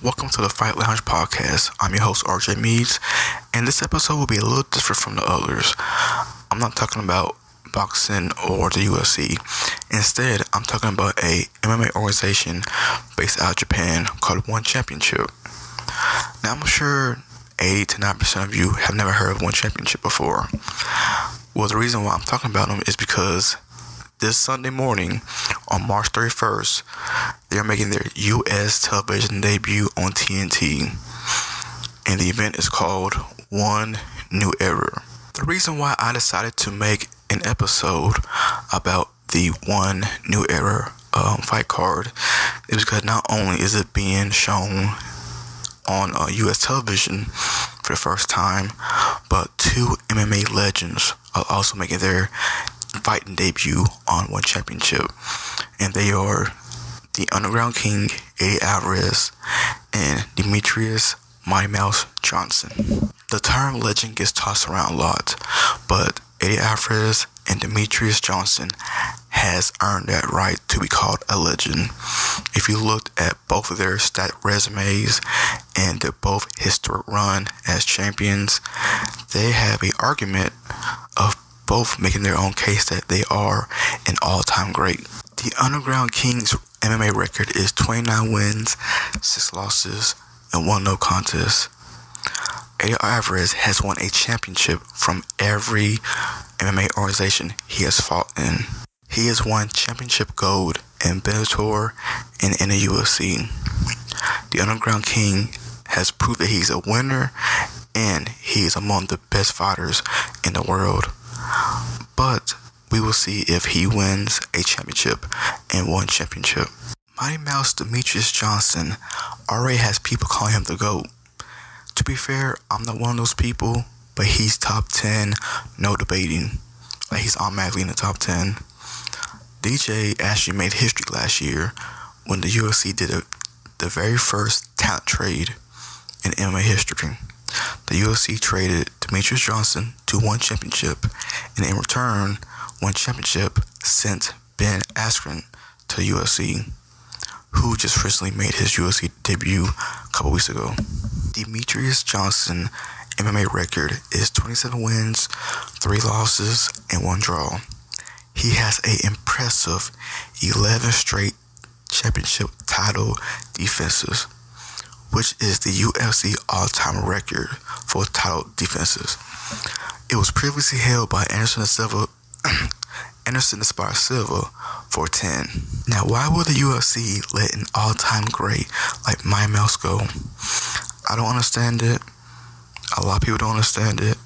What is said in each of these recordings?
Welcome to the Fight Lounge podcast. I'm your host, RJ Meads, and this episode will be a little different from the others. I'm not talking about boxing or the UFC. Instead, I'm talking about a MMA organization based out of Japan called One Championship. Now, I'm sure 80 to 90% of you have never heard of One Championship before. Well, the reason why I'm talking about them is because this Sunday morning, on March 31st, they're making their U.S. television debut on TNT, and the event is called One New Era. The reason why I decided to make an episode about the One New Era fight card is because not only is it being shown on U.S. television for the first time, but two MMA legends are also making their fighting debut on One Championship, and they are the Underground King, Eddie Alvarez and Demetrious Mighty Mouse Johnson. The term legend gets tossed around a lot, but Eddie Alvarez and Demetrious Johnson has earned that right to be called a legend. If you looked at both of their stat resumes and their both historic run as champions, they have an argument of both making their own case that they are an all-time great. The Underground King's MMA record is 29 wins, 6 losses, and 1 no contest. Eddie Alvarez has won a championship from every MMA organization he has fought in. He has won championship gold in Bellator and in the UFC. The Underground King has proved that he's a winner and he is among the best fighters in the world. But we will see if he wins a championship and One Championship. Mighty Mouse Demetrious Johnson already has people calling him the GOAT. To be fair, I'm not one of those people, but he's top 10, no debating. Like, he's automatically in the top 10. DJ actually made history last year when the UFC did the very first talent trade in MMA history. The UFC traded Demetrious Johnson to One Championship, and in return, One Championship sent Ben Askren to the UFC, who just recently made his UFC debut a couple weeks ago. Demetrious Johnson MMA record is 27 wins, 3 losses, and 1 draw. He has an impressive 11 straight championship title defenses, which is the UFC all-time record for title defenses. It was previously held by Anderson Esparza Silva for 10. Now, why would the UFC let an all-time great like Mighty Mouse go? I don't understand it. A lot of people don't understand it.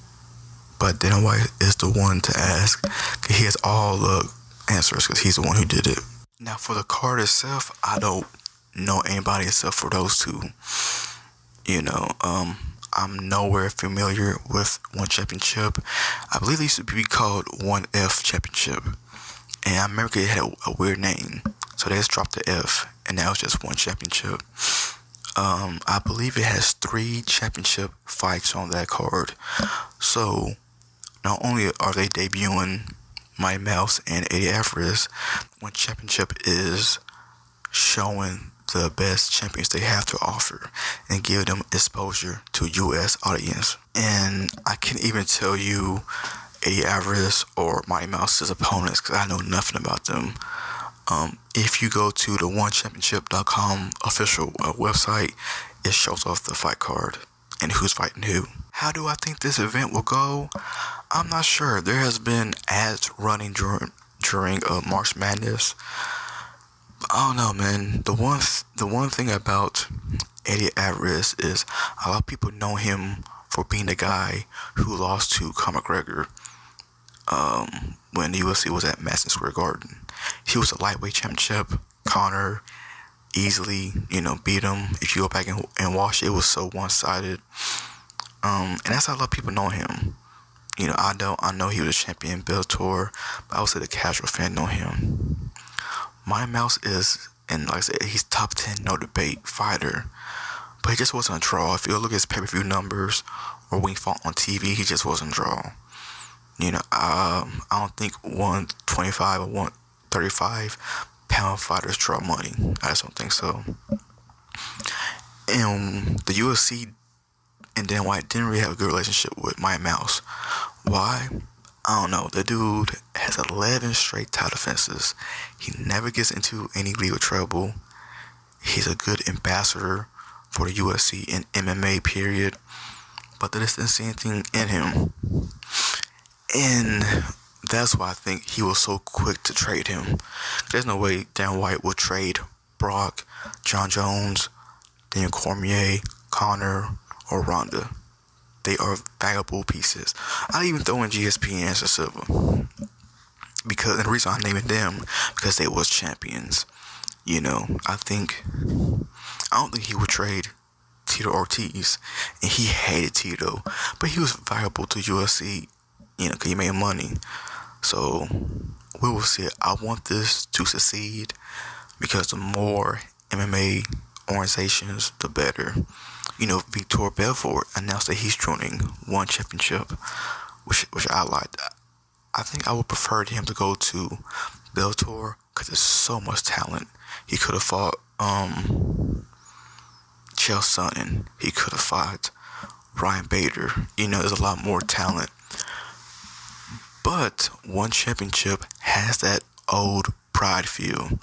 But Dana White is the one to ask, because he has all the answers, because he's the one who did it. Now, for the card itself, I don't know anybody except for those two. I'm nowhere familiar with One Championship. I believe they used to be called 1F Championship. And America had a weird name, so they just dropped the F, and now it's just One Championship. I believe it has 3 championship fights on that card. So, not only are they debuting Mighty Mouse and Eddie Alvarez, One Championship is showing the best champions they have to offer and give them exposure to U.S. audience. And I can't even tell you Eddie Alvarez or Mighty Mouse's opponents because I know nothing about them. If you go to the OneChampionship.com official website, it shows off the fight card and who's fighting who. How do I think this event will go? I'm not sure. There has been ads running during March Madness. I don't know, man. The one thing about Eddie Alvarez is a lot of people know him for being the guy who lost to Conor McGregor when the UFC was at Madison Square Garden. He was a lightweight championship. Conor easily, beat him. If you go back and watch it, it was so one-sided. And that's how a lot of people know him. I know he was a champion in Bellator, but I would say the casual fan know him. Mighty Mouse is, and like I said, he's top 10, no debate fighter. But he just wasn't a draw. If you look at his pay-per-view numbers or when he fought on TV, he just wasn't a draw. I don't think 125 or 135 pound fighters draw money. I just don't think so. And the UFC and Dan White didn't really have a good relationship with Mighty Mouse. Why? I don't know. The dude has 11 straight title defenses. He never gets into any legal trouble. He's a good ambassador for the UFC and MMA, period. But they just didn't see anything in him. And that's why I think he was so quick to trade him. There's no way Dan White would trade Brock, John Jones, Daniel Cormier, Conor, or Ronda. They are valuable pieces. I'd even throw in GSP and Anderson Silva. Because, and the reason I'm naming them, because they was champions. You know, I don't think he would trade Tito Ortiz, and he hated Tito, but he was valuable to UFC, you know, because he made money. So, we will see. I want this to succeed, because the more MMA organizations, the better. You know, Vitor Belfort announced that he's joining One Championship, which I liked. I think I would prefer him to go to Bellator because there's so much talent. He could have fought Chael Sonnen. He could have fought Ryan Bader. You know, there's a lot more talent. But One Championship has that old Pride feel.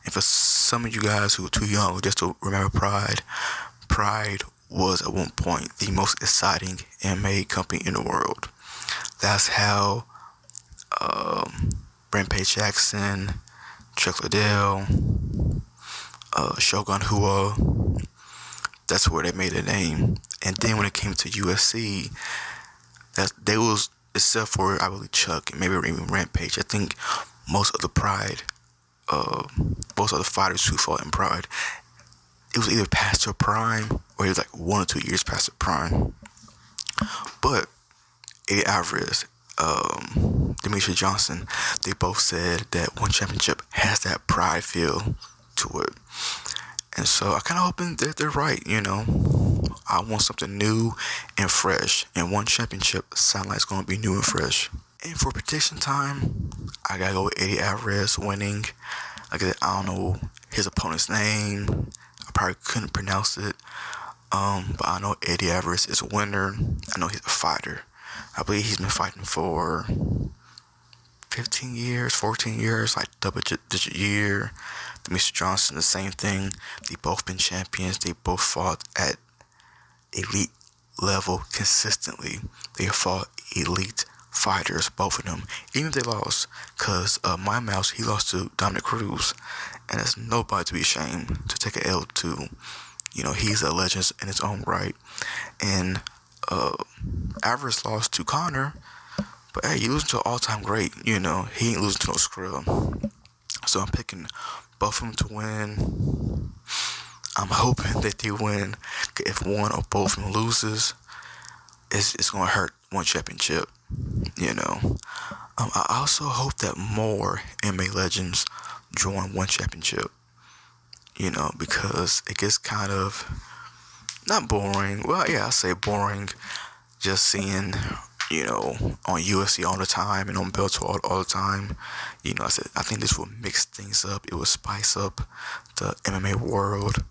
And for some of you guys who are too young just to remember Pride was at one point the most exciting MMA company in the world. That's how Rampage Jackson, Chuck Liddell, Shogun Rua, that's where they made their name. And then when it came to UFC, they was, except for I believe Chuck and maybe even Rampage, I think most of the fighters who fought in Pride, it was either past their prime or it was like 1 or 2 years past their prime. But Eddie Alvarez, Demetrious Johnson, they both said that One Championship has that Pride feel to it. And so I kind of hoping that they're right, you know. I want something new and fresh. And One Championship sounds like it's going to be new and fresh. And for prediction time, I got to go with Eddie Alvarez winning. Like I don't know his opponent's name. I probably couldn't pronounce it. But I know Eddie Alvarez is a winner. I know he's a fighter. I believe he's been fighting for 15 years, 14 years, like double-digit year. Mr. Johnson, the same thing. They both been champions. They both fought at elite level consistently. They fought elite fighters, both of them. Even if they lost, because my mouse, he lost to Dominic Cruz. And there's nobody to be ashamed to take an L to. You know, he's a legend in his own right. And Alvarez lost to Conor. But hey, you losing to an all-time great, you know. He ain't losing to no scrub. So I'm picking both of them to win. I'm hoping that they win. If one or both of them loses, it's going to hurt One Championship, you know. I also hope that more MMA legends join One Championship, you know, because it gets kind of, not boring. Well, yeah, I say boring. Just seeing, you know, on UFC all the time and on Bellator all the time. You know, I think this will mix things up. It will spice up the MMA world.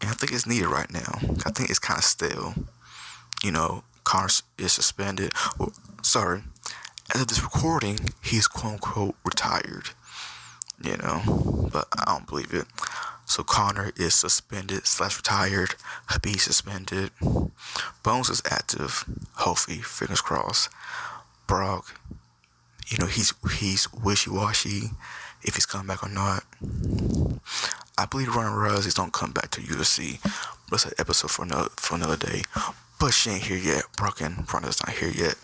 And I think it's needed right now. I think it's kind of stale. You know, Conor is suspended. Well, sorry. As of this recording, he's quote-unquote retired. You know, but I don't believe it. So Conor is suspended / retired. Khabib suspended. Bones is active. Hopefully, fingers crossed. Brock, you know, he's wishy-washy if he's coming back or not. I believe Ronda Rousey don't come back to UFC. But it's an episode for another day. But she ain't here yet. Brock and Ronda's not here yet.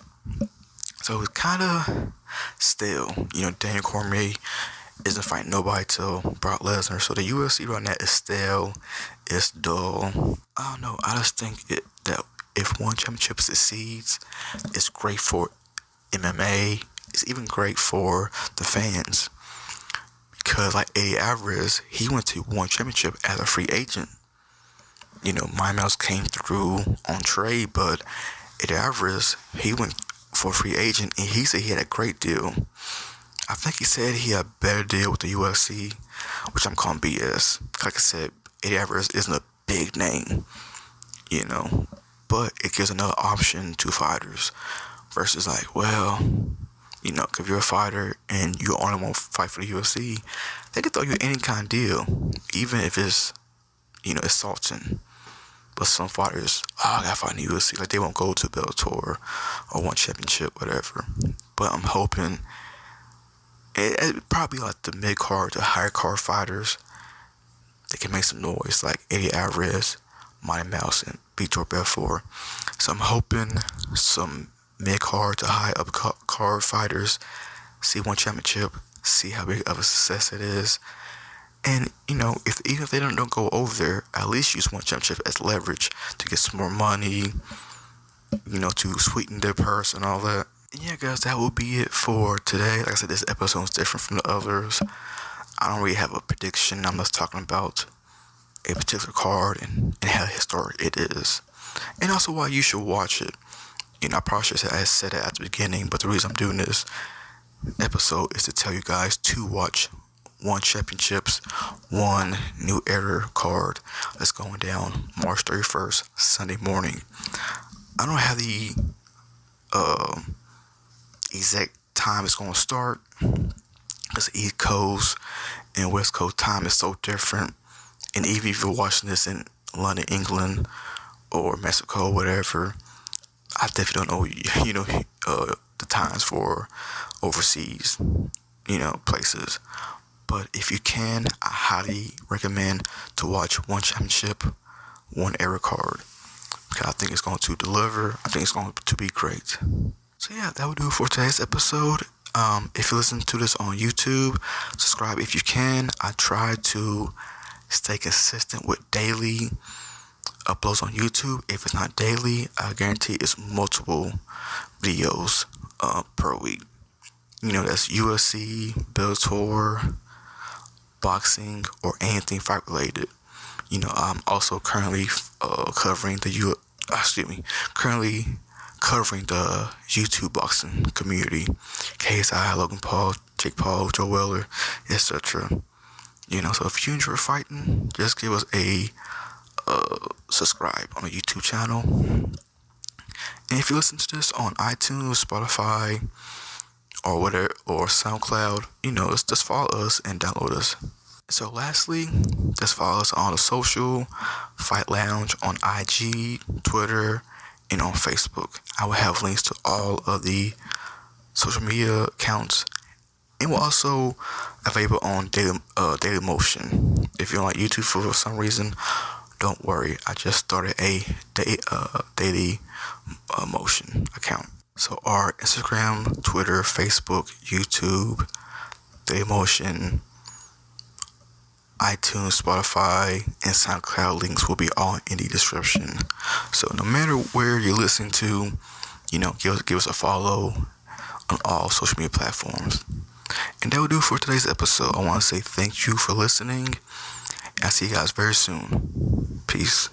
So it's kind of stale. You know, Daniel Cormier isn't fighting nobody till Brock Lesnar. So the UFC right now is stale. It's dull. I don't know. I just think that if One Championship succeeds, it's great for MMA. It's even great for the fans. Because like Eddie Alvarez, he went to One Championship as a free agent. You know, my mouse came through on trade, but Eddie Alvarez, he went for a free agent, and he said he had a great deal. I think he said he had a better deal with the UFC, which I'm calling BS. Like I said, Eddie Alvarez isn't a big name. you know. But it gives another option to fighters versus like, well, you know, if you're a fighter and you only want to fight for the UFC, they can throw you any kind of deal, even if it's, you know, assaulting. But some fighters, I gotta fight in the UFC, like they won't go to Bellator or one championship, whatever. But I'm hoping it probably like the mid card to higher card fighters, they can make some noise, like Eddie Alvarez, Mighty Mouse, and Vitor Belfort. So I'm hoping some mid card to high up card fighters see one championship, see how big of a success it is. And, you know, even if they don't go over there, at least use one championship as leverage to get some more money, you know, to sweeten their purse and all that. And yeah, guys, that will be it for today. Like I said, this episode is different from the others. I don't really have a prediction. I'm just talking about a particular card and how historic it is. And also why you should watch it. You know, I probably should have said it at the beginning, but the reason I'm doing this episode is to tell you guys to watch One Championships, One New Era card that's going down March 31st, Sunday morning. I don't have the exact time it's going to start because East Coast and West Coast time is so different. And even if you're watching this in London, England, or Mexico, whatever, I definitely don't know, you know, the times for overseas, you know, places. But if you can, I highly recommend to watch One Championship, One Era card. Because I think it's going to deliver. I think it's going to be great. So yeah, that will do it for today's episode. If you listen to this on YouTube, subscribe if you can. I try to stay consistent with daily uploads on YouTube. If it's not daily, I guarantee it's multiple videos per week. You know, that's UFC, Bellator, boxing, or anything fight related. You know, I'm also currently covering the YouTube boxing community. KSI, Logan Paul, Jake Paul, Joe Weller, etc. You know, so if you enjoy fighting, just give us a subscribe on the YouTube channel. And if you listen to this on iTunes, Spotify, or whatever, or SoundCloud, you know, just follow us and download us. So lastly, just follow us on the social, Fight Lounge on IG, Twitter, and on Facebook. I will have links to all of the social media accounts, and we're also available on Daily Motion. If you're on YouTube for some reason, don't worry. I just started a Daily Motion account. So our Instagram, Twitter, Facebook, YouTube, Daily Motion, iTunes, Spotify, and SoundCloud links will be all in the description. So no matter where you're listening to, you know, give us a follow on all social media platforms. And that will do it for today's episode. I want to say thank you for listening. I'll see you guys very soon. Peace.